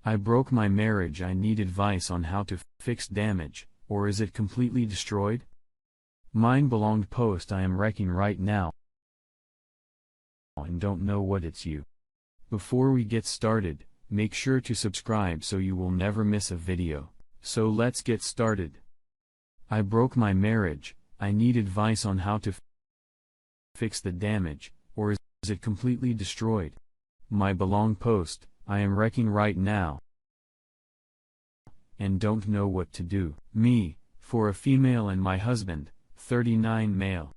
I broke my marriage. I need advice on how to fix damage, or is it completely destroyed? Mine belonged post. I am wrecking right now and don't know what it's you. Before we get started, make sure to subscribe so you will never miss a video. So let's get started. I broke my marriage. I need advice on how to fix the damage, or is it completely destroyed? My belong post. I am wrecking right now and don't know what to do. Me, for a female and my husband, 39 male.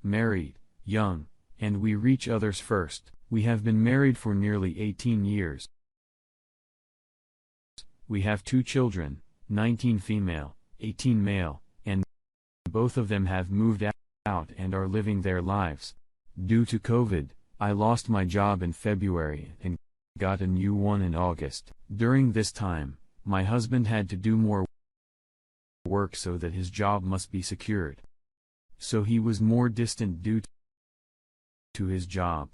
Married, young, and we reach others first. We have been married for nearly 18 years. We have 2 children, 19 female, 18 male, and both of them have moved out and are living their lives. Due to COVID, I lost my job in February and got a new one in August. During this time, my husband had to do more work so that his job must be secured. So he was more distant due to his job.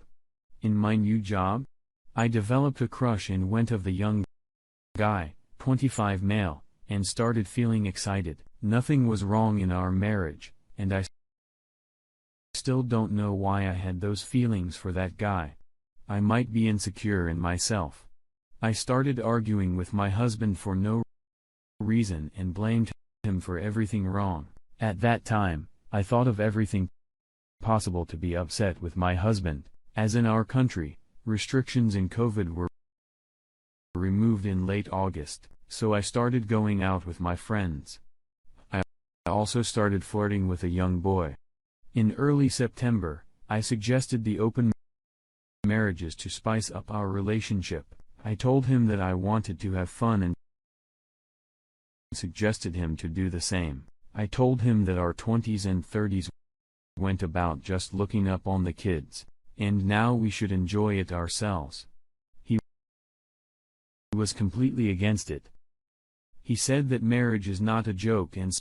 In my new job, I developed a crush and went of the young guy, 25 male, and started feeling excited. Nothing was wrong in our marriage, and I still don't know why I had those feelings for that guy. I might be insecure in myself. I started arguing with my husband for no reason and blamed him for everything wrong. At that time, I thought of everything possible to be upset with my husband, as in our country, restrictions in COVID were removed in late August, so I started going out with my friends. I also started flirting with a young boy. In early September, I suggested the open marriages to spice up our relationship. I told him that I wanted to have fun and suggested him to do the same. I told him that our 20s and 30s went about just looking up on the kids, and now we should enjoy it ourselves. He was completely against it. He said that marriage is not a joke and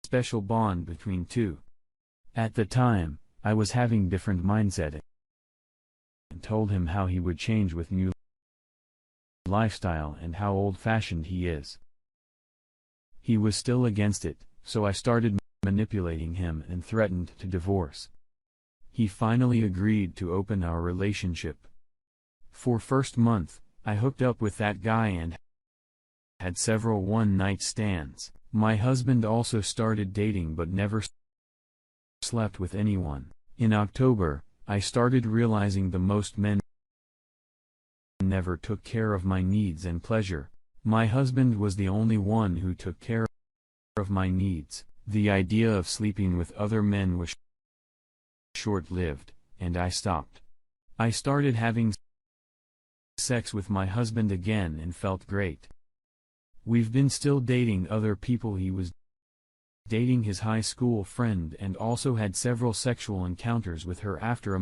special bond between two. At the time, I was having different mindset and told him how he would change with new lifestyle and how old-fashioned he is. He was still against it, so I started manipulating him and threatened to divorce. He finally agreed to open our relationship. For first month, I hooked up with that guy and had several one-night stands. My husband also started dating but never slept with anyone. In October, I started realizing the most men never took care of my needs and pleasure. My husband was the only one who took care of my needs. The idea of sleeping with other men was short-lived, and I stopped. I started having sex with my husband again and felt great. We've been still dating other people. He was dating his high school friend and also had several sexual encounters with her after a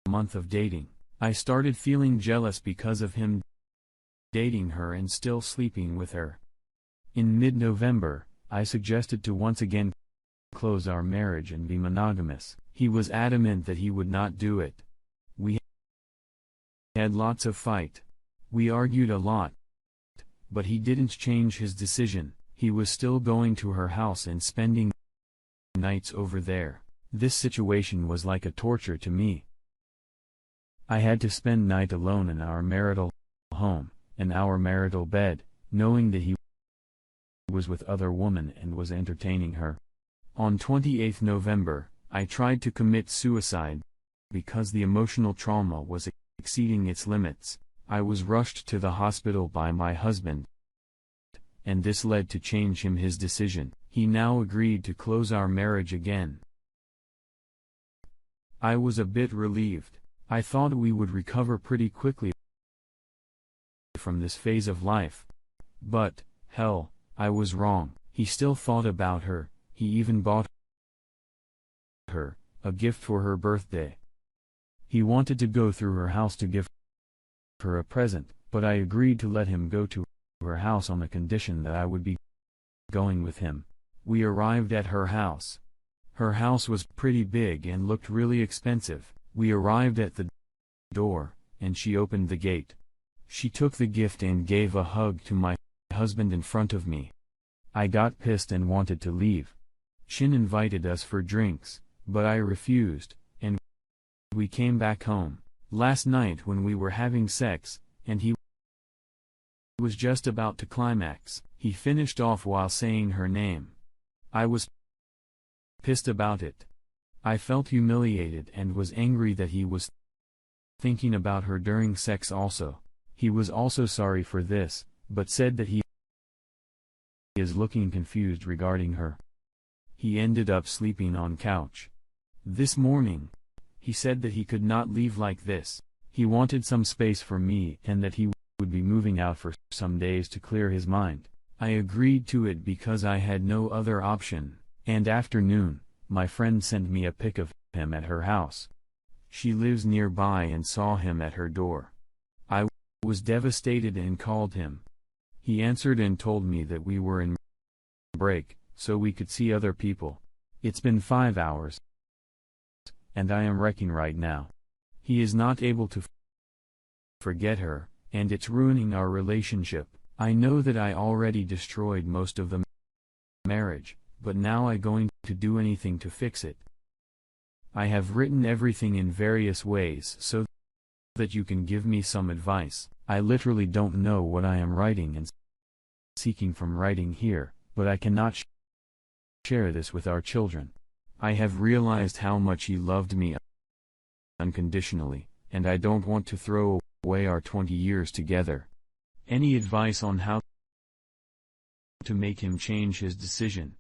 month of dating. I started feeling jealous because of him dating her and still sleeping with her. In mid-November, I suggested to once again close our marriage and be monogamous. He was adamant that he would not do it. We had lots of fight. We argued a lot. But he didn't change his decision. He was still going to her house and spending nights over there. This situation was like a torture to me. I had to spend night alone in our marital home, in our marital bed, knowing that he was with other women and was entertaining her. On 28 November, I tried to commit suicide because the emotional trauma was exceeding its limits. I was rushed to the hospital by my husband, and this led to change him his decision. He now agreed to close our marriage again. I was a bit relieved. I thought we would recover pretty quickly from this phase of life. But, hell, I was wrong. He still thought about her. He even bought her a gift for her birthday. He wanted to go through her house to give her a present, but I agreed to let him go to her house on the condition that I would be going with him. We arrived at her house. Her house was pretty big and looked really expensive. We arrived at the door, and she opened the gate. She took the gift and gave a hug to my husband in front of me. I got pissed and wanted to leave. Shin invited us for drinks, but I refused, and we came back home. Last night when we were having sex, and he was just about to climax, he finished off while saying her name. I was pissed about it. I felt humiliated and was angry that he was thinking about her during sex also. He was also sorry for this, but said that he is looking confused regarding her. He ended up sleeping on couch. This morning, he said that he could not leave like this. He wanted some space for me and that he would be moving out for some days to clear his mind. I agreed to it because I had no other option, and afternoon, my friend sent me a pic of him at her house. She lives nearby and saw him at her door. I was devastated and called him. He answered and told me that we were in break, so we could see other people. It's been 5 hours, and I am wrecking right now. He is not able to forget her, and it's ruining our relationship. I know that I already destroyed most of the marriage, but now I'm going to do anything to fix it. I have written everything in various ways so that you can give me some advice. I literally don't know what I am writing and seeking from writing here, but I cannot share this with our children. I have realized how much he loved me unconditionally, and I don't want to throw away our 20 years together. Any advice on how to make him change his decision?